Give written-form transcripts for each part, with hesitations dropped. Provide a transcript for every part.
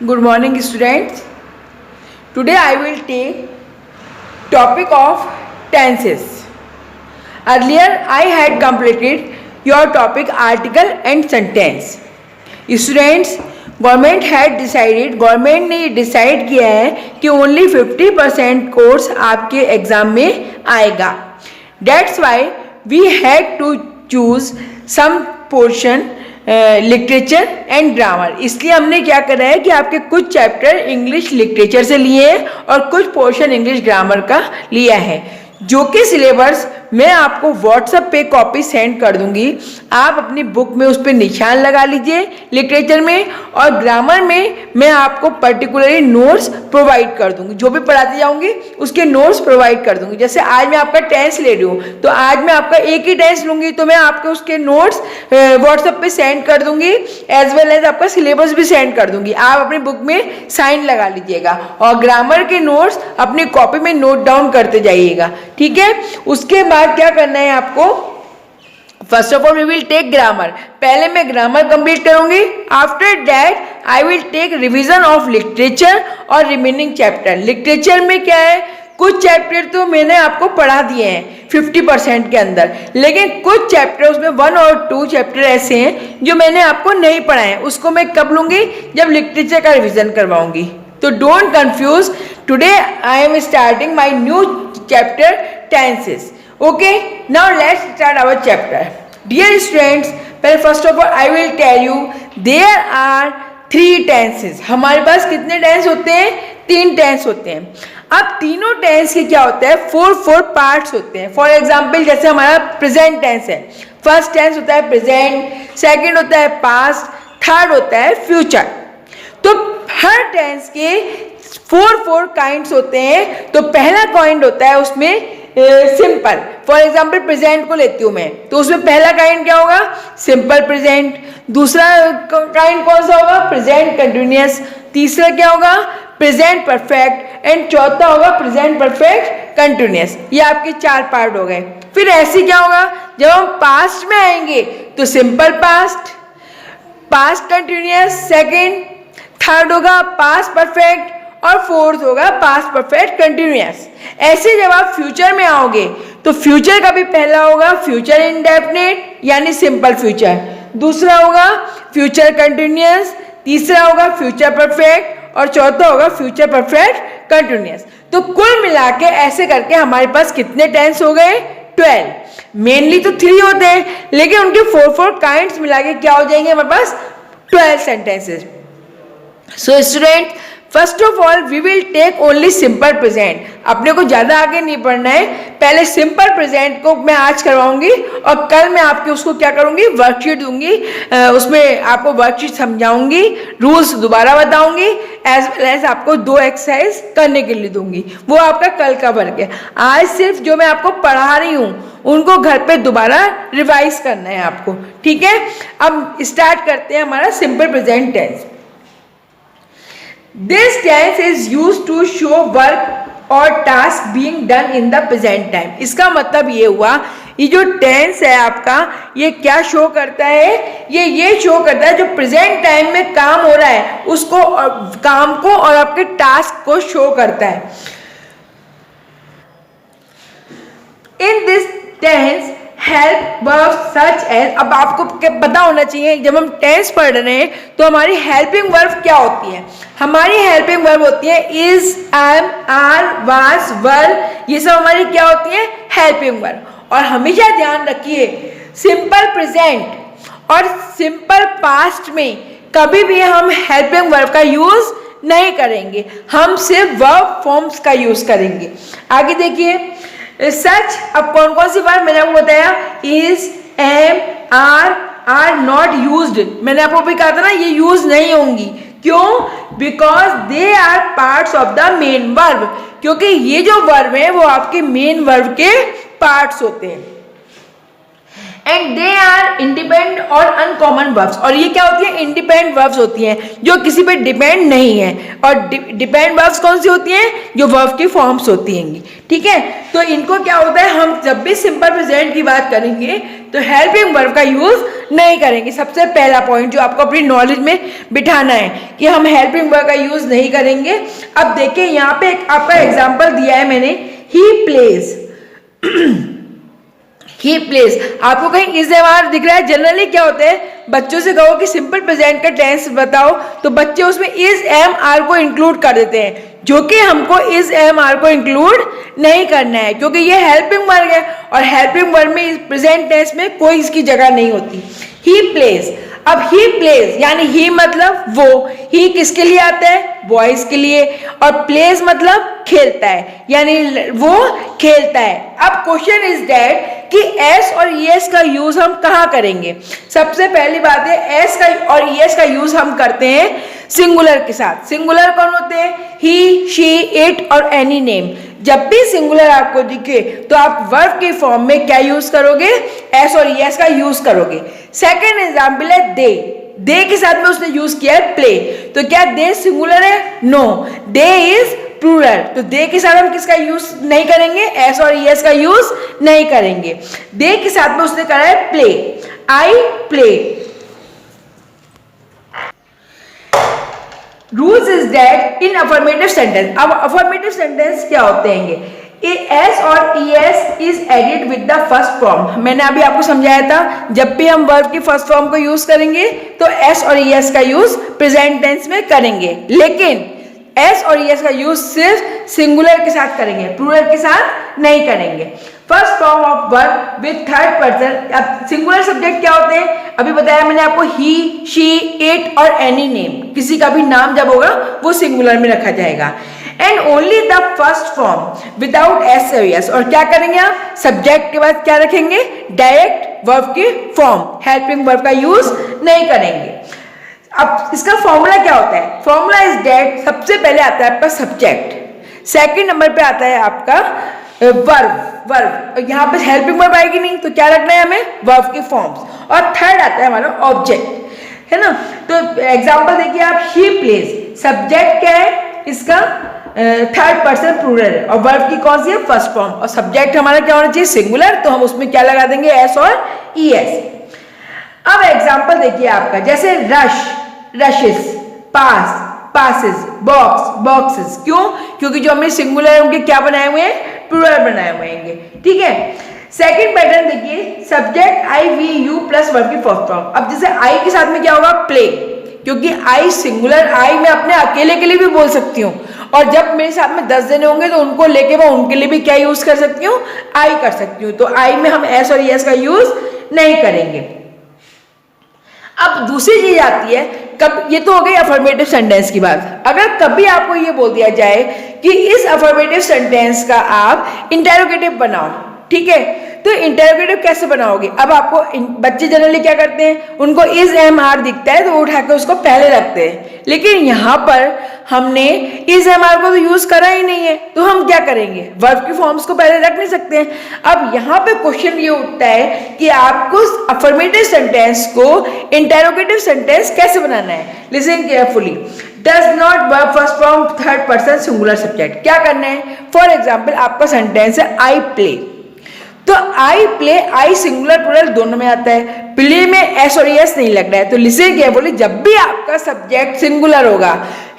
Good morning, students. Today I will take topic of tenses. Earlier I had completed your topic article and sentence. Students, government ने decide किया है कि only 50% course आपके exam में आएगा. That's why we had to choose some portion literature and grammar. इसलिए हमने क्या करा है कि आपके कुछ चैप्टर इंग्लिश लिटरेचर से लिए हैं और कुछ पोर्शन इंग्लिश ग्रामर का लिया है, जो कि सिलेबस मैं आपको व्हाट्सएप पे कॉपी सेंड कर दूंगी. आप अपनी बुक में उस पर निशान लगा लीजिए. लिटरेचर में और ग्रामर में मैं आपको पर्टिकुलरली नोट्स प्रोवाइड कर दूंगी. जो भी पढ़ाती जाऊंगी उसके नोट्स प्रोवाइड कर दूंगी. जैसे आज मैं आपका टेंस ले रही हूँ तो आज मैं आपका एक ही टेंस लूंगी तो मैं आपको उसके नोट्स व्हाट्सएप पे सेंड कर दूंगी, एज वेल एज आपका सिलेबस भी सेंड कर दूंगी. आप अपनी बुक में साइन लगा लीजिएगा और ग्रामर के नोट्स अपनी कॉपी में नोट डाउन करते जाइएगा. ठीक है. उसके बाद क्या करना है आपको, first of all we will take grammar. पहले मैं ग्रामर कंप्लीट करूंगी. After that I will take revision of literature और रिमेनिंग चैप्टर. लिटरेचर में क्या है, कुछ चैप्टर तो मैंने आपको पढ़ा दिए हैं 50% के अंदर, लेकिन कुछ चैप्टर उसमें 1 और 2 चैप्टर ऐसे हैं जो मैंने आपको नहीं पढ़ाए हैं. उसको मैं कब लूंगी, जब लिटरेचर का रिवीजन करवाऊंगी. तो don't confuse. Today I am starting my new chapter tenses. Okay, now let's start our chapter. Dear students, first of all I will tell you there are 3 tenses. हमारे पास कितने टेंस होते हैं, 3 tense होते हैं. अब तीनों tense के क्या होता है, 4 पार्ट्स होते हैं. फॉर एग्जाम्पल जैसे हमारा प्रेजेंट टेंस है, फर्स्ट टेंस होता है प्रेजेंट, सेकेंड होता है पास्ट, थर्ड होता है फ्यूचर. तो हर टेंस के 4 काइंड्स होते हैं. तो पहला काइंड होता है उसमें सिंपल. फॉर एग्जाम्पल प्रेजेंट को लेती हूं मैं, तो उसमें पहला काइंड क्या होगा, सिंपल प्रेजेंट. दूसरा काइंड कौन सा होगा, प्रेजेंट कंटिन्यूअस. तीसरा क्या होगा, प्रेजेंट परफेक्ट. एंड चौथा होगा प्रेजेंट परफेक्ट कंटिन्यूअस. ये आपके 4 पार्ट हो गए. फिर ऐसे क्या होगा, जब हम पास्ट में आएंगे तो simple past, past continuous second, third होगा पास्ट परफेक्ट और फोर्थ होगा पास्ट परफेक्ट कंटिन्यूअस. ऐसे जब आप फ्यूचर में आओगे तो फ्यूचर का भी पहला होगा फ्यूचर इंडेफिनिट यानी सिंपल फ्यूचर, दूसरा होगा फ्यूचर कंटिन्यूअस, तीसरा होगा फ्यूचर परफेक्ट और चौथा होगा फ्यूचर परफेक्ट कंटिन्यूअस. तो कुल मिला के ऐसे करके हमारे पास कितने टेंस हो गए, 12. मेनली तो 3 होते हैं, लेकिन उनके 4 काइंड्स मिला के क्या हो जाएंगे हमारे पास 12 sentences. So student, first of all we will take only simple present. अपने को ज्यादा आगे नहीं पढ़ना है. पहले सिंपल प्रेजेंट को मैं आज करवाऊंगी और कल मैं आपके उसको क्या करूंगी, वर्कशीट दूंगी. उसमें आपको वर्कशीट समझाऊंगी, रूल्स दोबारा बताऊंगी, एज वेल एज आपको 2 एक्सरसाइज करने के लिए दूंगी. वो आपका कल का वर्क है. आज सिर्फ जो मैं आपको पढ़ा रही हूँ उनको घर पे दोबारा रिवाइज करना है आपको. ठीक है. अब स्टार्ट करते हैं हमारा simple present tense. This tense is used to show work or task being done in the present time. इसका मतलब ये हुआ, ये जो टेंस है आपका ये क्या शो करता है, ये शो करता है जो प्रेजेंट टाइम में काम हो रहा है उसको, काम को और आपके टास्क को शो करता है. In this tense help verb such as. अब आपको पता होना चाहिए जब हम टेंस पढ़ रहे हैं तो हमारी हेल्पिंग वर्ब क्या होती है. हमारी हेल्पिंग वर्ब होती है इज, एम, आर, वाज, वर. ये सब हमारी क्या होती है, हेल्पिंग वर्ब. और हमेशा ध्यान रखिए सिंपल प्रेजेंट और सिंपल पास्ट में कभी भी हम हेल्पिंग वर्ब का यूज नहीं करेंगे, हम सिर्फ वर्ब फॉर्म्स का यूज करेंगे. आगे देखिए सच. अब कौन कौन सी वर्ब मैंने आपको बताया, is, am, are not used. मैंने आपको भी कहा था ना ये यूज नहीं होंगी. क्यों, because they are parts of the main verb. क्योंकि ये जो वर्ब है वो आपके मेन वर्ब के पार्ट्स होते हैं. एंड दे आर इंडिपेंडेंट और अनकॉमन वर्ब्स. और ये क्या होती है, इंडिपेंडेंट वर्ब्स होती हैं जो किसी पे डिपेंड नहीं है. और डिपेंडेंट वर्ब्स कौन सी होती हैं, जो वर्ब की फॉर्म्स होती हैं. ठीक है. तो इनको क्या होता है, हम जब भी सिंपल प्रेजेंट की बात करेंगे तो हेल्पिंग वर्ब का यूज नहीं करेंगे। सबसे पहला पॉइंट जो आपको अपनी नॉलेज में बिठाना है कि हम हेल्पिंग वर्ब का यूज नहीं करेंगे। अब देखिए यहाँ पे एक आपका एग्जाम्पल दिया है मैंने, ही प्लेज ही प्लेज, आपको कहीं इज एम आर दिख रहा है? जनरली क्या होता है, बच्चों से कहो कि सिंपल प्रेजेंट का टेंस बताओ तो बच्चे उसमें इज एम आर को इंक्लूड कर देते हैं, जो कि हमको इज एम आर को इंक्लूड नहीं करना है क्योंकि ये हेल्पिंग वर्ब है और हेल्पिंग वर्ब में प्रेजेंट टेंस में कोई इसकी जगह नहीं होती। ही प्लेज, अब ही प्लेज यानी ही मतलब वो, ही किसके लिए आता है? बॉयज के लिए, और प्लेज मतलब खेलता है यानी वो खेलता है। अब क्वेश्चन इज दैट कि एस और ईएस का यूज हम कहाँ करेंगे? सबसे पहली बात है एस का और ईएस का यूज हम करते हैं सिंगुलर के साथ। सिंगुलर कौन होते हैं? ही, शी, इट और एनी नेम। जब भी सिंगुलर आपको दिखे तो आप वर्ब के फॉर्म में क्या यूज करोगे? एस और ईएस का यूज करोगे। सेकेंड एग्जाम्पल है दे, दे के साथ में उसने यूज किया है प्ले, तो क्या दे सिंगुलर है? नो, दे इज प्लूरल, तो दे के साथ हम किसका यूज नहीं करेंगे? एस और ईएस का यूज नहीं करेंगे। दे के साथ में उसने करा है play, I play. Rules is that in affirmative sentence, अब अफर्मेटिव सेंटेंस क्या होते हैं? एस और ES is added with the first form. मैंने अभी आपको समझाया था जब भी हम वर्ब की फर्स्ट फॉर्म को यूज करेंगे तो एस और ईएस का यूज प्रेजेंट टेंस में करेंगे, लेकिन एस और ईएस का यूज सिर्फ सिंगुलर के साथ करेंगे, प्लूरल के साथ नहीं करेंगे। First form of verb with third person. अब सिंगुलर सब्जेक्ट क्या होते हैं? अभी बताया मैंने आपको, ही, शी, इट और एनी नेम, किसी का भी नाम जब होगा वो सिंगुलर में रखा जाएगा। And only the first form without S और एस, और क्या करेंगे आप? सब्जेक्ट के बाद क्या रखेंगे? डायरेक्ट वर्ब की फॉर्म, हेल्पिंग वर्ब का यूज नहीं करेंगे। अब इसका फॉर्मूला क्या होता है? फॉर्मूला इज दैट सबसे पहले आता है आपका सब्जेक्ट, सेकंड नंबर पे आता है आपका वर्ब, यहाँ पे हेल्पिंग वर्ब आएगी नहीं तो क्या रखना है हमें? वर्ब के फॉर्म्स, और थर्ड आता है हमारा ऑब्जेक्ट, है ना। तो एग्जांपल देखिए आप, ही प्लेज, सब्जेक्ट क्या है इसका? थर्ड पर्सन प्लूरल है, और वर्ब की कौन सी है? फर्स्ट फॉर्म, और सब्जेक्ट हमारा क्या होना चाहिए? सिंगुलर, तो हम उसमें क्या लगा देंगे? एस और ईएस। अब एग्जांपल देखिए आपका, जैसे रश, रशेस, पास, पासेस, बॉक्स, बॉक्सेस। क्यों? क्योंकि जो हमने सिंगुलर है उनके क्या बनाए हुए हैं? प्लूरल बनाए हुए हैं, ठीक है। सेकंड पैटर्न देखिए, subject I, we, you plus verb की फर्स्ट फॉर्म। अब जैसे आई के साथ में क्या होगा? प्ले, क्योंकि आई सिंगुलर, आई मैं अपने अकेले के लिए भी बोल सकती हूँ, और जब मेरे साथ में 10 जने होंगे तो उनको लेके मैं उनके लिए भी क्या यूज कर सकती हूँ? आई कर सकती हूँ, तो आई में हम एस और ईएस का यूज नहीं करेंगे। अब दूसरी चीज आती है, कब, ये तो हो गई अफर्मेटिव सेंटेंस की बात। अगर कभी आपको ये बोल दिया जाए कि इस अफर्मेटिव सेंटेंस का आप इंटेरोगेटिव बनाओ, ठीक है, तो इंटेरोगेटिव कैसे बनाओगे? अब आपको बच्चे जनरली क्या करते हैं? उनको इज एम आर दिखता है तो वो उठा के उसको पहले रखते हैं, लेकिन यहाँ पर हमने इज एम आर को तो यूज करा ही नहीं है, तो हम क्या करेंगे? वर्ब की फॉर्म्स को पहले रख नहीं सकते हैं। अब यहाँ पे क्वेश्चन ये उठता है कि आपको अफर्मेटिव सेंटेंस को इंटेरोगेटिव सेंटेंस कैसे बनाना है। Listen carefully, does not verb first form third person singular subject. क्या करना है? फॉर एग्जाम्पल आपका सेंटेंस है आई प्ले, तो I play, I singular plural दोनों में आता है, प्ले में एस और एस नहीं लग रहा है, तो लिसन केयरफुली, जब भी आपका सब्जेक्ट सिंगुलर होगा,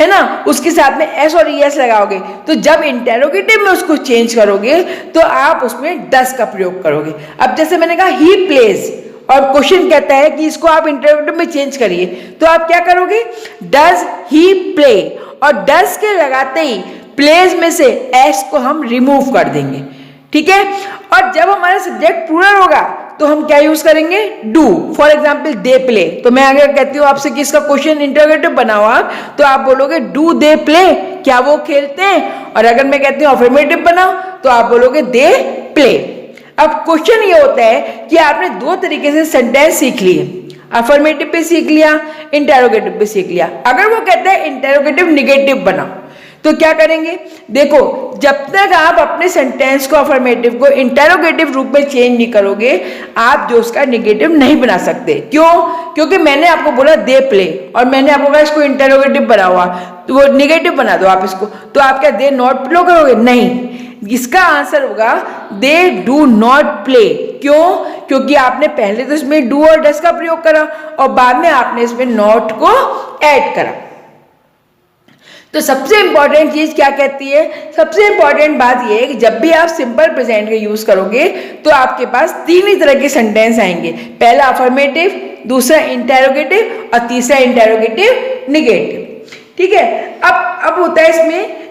है ना, उसके साथ में एस और एस लगाओगे, तो जब इंटेरोगेटिव में उसको चेंज करोगे तो आप उसमें डज का प्रयोग करोगे। अब जैसे मैंने कहा ही प्लेज, और क्वेश्चन कहता है कि इसको आप इंटेरोगेटिव में चेंज करिए, तो आप क्या करोगे? डज ही प्ले, और डज के लगाते ही प्लेज में से एस को हम रिमूव कर देंगे, ठीक है। और जब हमारा सब्जेक्ट प्लूरल होगा तो हम क्या यूज करेंगे? Do. For example they play, तो मैं अगर कहती हूँ आपसे कि इसका क्वेश्चन इंटरोगेटिव बनाओ आप, तो आप बोलोगे डू दे प्ले, क्या वो खेलते हैं? और अगर मैं कहती हूँ अफर्मेटिव बनाओ तो आप बोलोगे दे प्ले। अब क्वेश्चन ये होता है कि आपने दो तरीके से सेंटेंस सीख लिए, अफर्मेटिव पे सीख लिया, इंटरोगेटिव पे सीख लिया। अगर वो कहता है इंटरोगेटिव निगेटिव बनाओ तो क्या करेंगे? देखो, जब तक आप अपने सेंटेंस को अफर्मेटिव को इंटेरोगेटिव रूप में चेंज नहीं करोगे, आप जो उसका निगेटिव नहीं बना सकते। क्यों? क्योंकि मैंने आपको बोला दे प्ले, और मैंने आपको कहा इसको इंटेरोगेटिव बना हुआ, तो वो निगेटिव बना दो आप इसको, तो आप क्या दे नॉट प्ले करोगे? नहीं, इसका आंसर होगा दे डू नॉट प्ले। क्यों? क्योंकि आपने पहले तो इसमें डू और डस का प्रयोग करा और बाद में आपने इसमें नॉट को ऐड करा। तो सबसे इंपॉर्टेंट चीज क्या कहती है, सबसे इंपॉर्टेंट बात यह है कि जब भी आप सिंपल प्रेजेंट का यूज करोगे तो आपके पास तीन ही तरह के सेंटेंस आएंगे, पहला अफर्मेटिव, दूसरा इंटेरोगेटिव और तीसरा इंटेरोगेटिव निगेटिव। ठीक है, अब होता है इसमें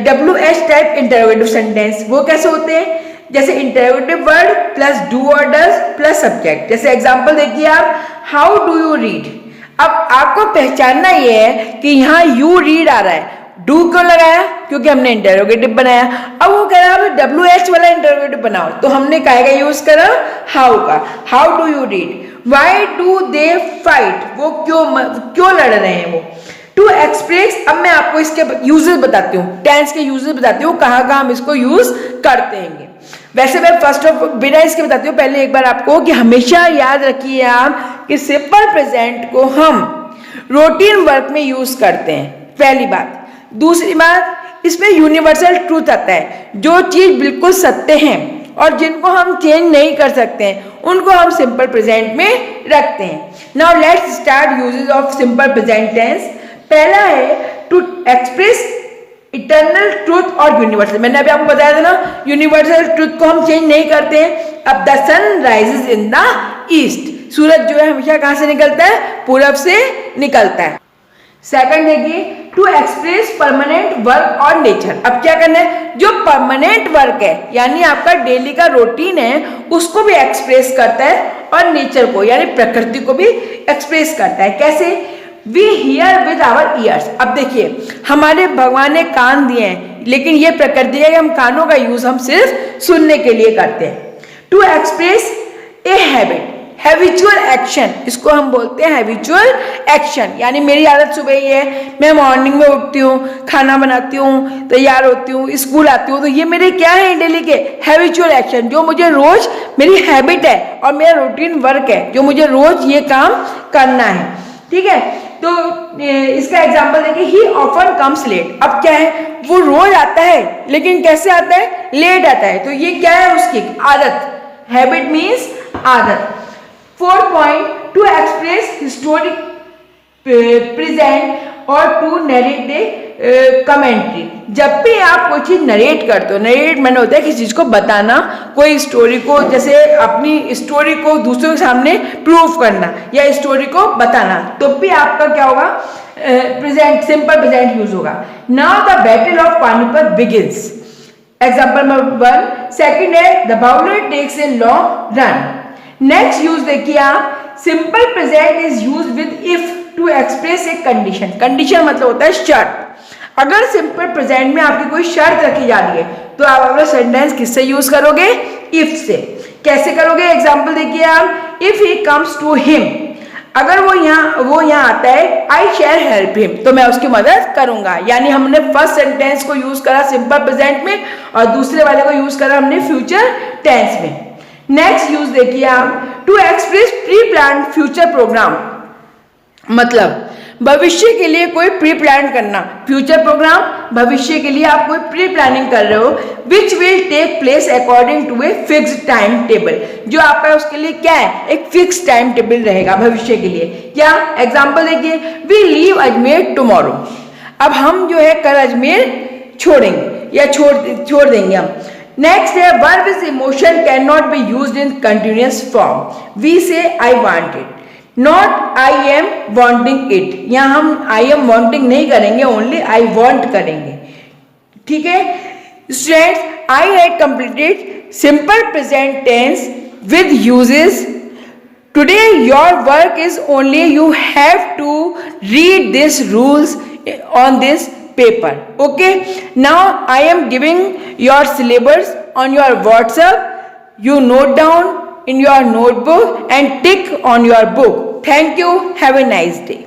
WH टाइप इंटेरोगेटिव सेंटेंस। वो कैसे होते हैं, जैसे इंटेरोगेटिव वर्ड प्लस डू और डज प्लस सब्जेक्ट। जैसे एग्जांपल देखिए आप, हाउ डू यू रीड। अब आपको पहचानना ये है कि यहाँ यू रीड आ रहा है, डू क्यों लगाया, क्योंकि हमने इंटेरोगेटिव बनाया। अब वो कह रहा है WH वाला इंटेरोगेटिव बनाओ, तो हमने काय का यूज करा, हाउ का। How do you read, why do they fight, वो क्यों लड़ रहे हैं वो। टू एक्सप्रेस, अब मैं आपको इसके यूजेस बताती हूँ, टेंस के यूजेस बताती हूँ, कहाँ कहाँ हम इसको यूज करते हैं। वैसे मैं फर्स्ट ऑफ बिना इसके बताती हूँ, पहले एक बार आपको कि हमेशा याद रखिए आप कि सिंपल प्रेजेंट को हम रूटीन वर्क में यूज करते हैं, पहली बात। दूसरी बात, इसमें यूनिवर्सल ट्रूथ आता है, जो चीज बिल्कुल सत्य हैं और जिनको हम चेंज नहीं कर सकते हैं उनको हम सिंपल प्रेजेंट में रखते हैं। Now let's start usages of simple present tense. पहला है टू एक्सप्रेस इटर्नल ट्रूथ और यूनिवर्सल। मैंने अभी आपको बताया था ना, यूनिवर्सल ट्रूथ को हम चेंज नहीं करते हैं। अब the sun rises in the east, सूरज जो है हमेशा कहां से निकलता है, पूरब से निकलता है। सेकंड देखिए, टू एक्सप्रेस परमानेंट वर्क और नेचर। अब क्या करना है, जो परमानेंट वर्क है यानी आपका डेली का रूटीन है उसको भी एक्सप्रेस करता है और नेचर को यानी प्रकृति को भी एक्सप्रेस करता है। कैसे, we hear with our ears. अब देखिए, हमारे भगवान ने कान दिए हैं, लेकिन ये प्रकृति है कि हम कानों का यूज हम सिर्फ सुनने के लिए करते हैं। To express a habit, habitual action, इसको हम बोलते हैं हैबिचुअल एक्शन। यानी मेरी आदत सुबह ही है, मैं मॉर्निंग में उठती हूँ, खाना बनाती हूँ, तैयार होती हूँ, स्कूल आती हूँ, तो ये मेरे क्या है डेली के हैबिचुअल एक्शन, जो मुझे रोज मेरी हैबिट है और मेरा रूटीन वर्क है, जो मुझे रोज ये काम करना है। ठीक है, तो इसका एग्जांपल देखिए, ही ऑफन कम्स लेट। अब क्या है, वो रोज आता है लेकिन कैसे आता है, लेट आता है, तो ये क्या है उसकी आदत, हैबिट मीन्स आदत। Fourth point, to express historic present और टू नरेट ए कमेंट्री। जब भी आप कोई चीज नरेट करते हो, नरेट मैंने होता है किसी चीज को बताना, कोई स्टोरी को, जैसे अपनी स्टोरी को दूसरों के सामने प्रूव करना या स्टोरी को बताना, तो भी आपका क्या होगा, प्रेजेंट, सिंपल प्रेजेंट यूज होगा। Now the battle of Panipat begins. Example number 1। Second है, the bowler takes a long run. Next use देखिए आप, simple present is use with if to express a condition. Condition मतलब होता है शर्त। अगर simple present में आपकी कोई शर्त रखी जा रही है तो आप अपना सेंटेंस किससे यूज करोगे, इफ से। कैसे करोगे, एग्जांपल देखिए आप, if he comes to him, अगर वो यहाँ आता है, आई शैल हेल्प हिम, तो मैं उसकी मदद करूंगा। यानी हमने फर्स्ट सेंटेंस को यूज करा सिंपल प्रेजेंट में और दूसरे वाले को यूज करा हमने फ्यूचर टेंस में। नेक्स्ट यूज देखिए आप, to express pre plan future programme, मतलब भविष्य के लिए कोई प्री प्लान करना। फ्यूचर प्रोग्राम, भविष्य के लिए आप कोई प्री प्लानिंग कर रहे हो, which will take place according to a fixed time table, जो आपका उसके लिए क्या है, एक फिक्स टाइम टेबल रहेगा भविष्य के लिए। क्या एग्जाम्पल देखिए, वी लीव अजमेर टुमारो। अब हम जो है कल अजमेर छोड़ेंगे या छोड़ देंगे हम। नेक्स्ट है, verb is emotion can not be used in continuous form. We say I want it, not I am wanting it. यहाँ हम आई एम वॉन्टिंग नहीं करेंगे, ओनली आई वॉन्ट करेंगे। ठीक है students, I had completed simple present tense with usages. Today your work is only you have to read this rules on this paper. Okay, now I am giving your syllabus on your WhatsApp. You note down in your notebook and tick on your book. Thank you. Have a nice day.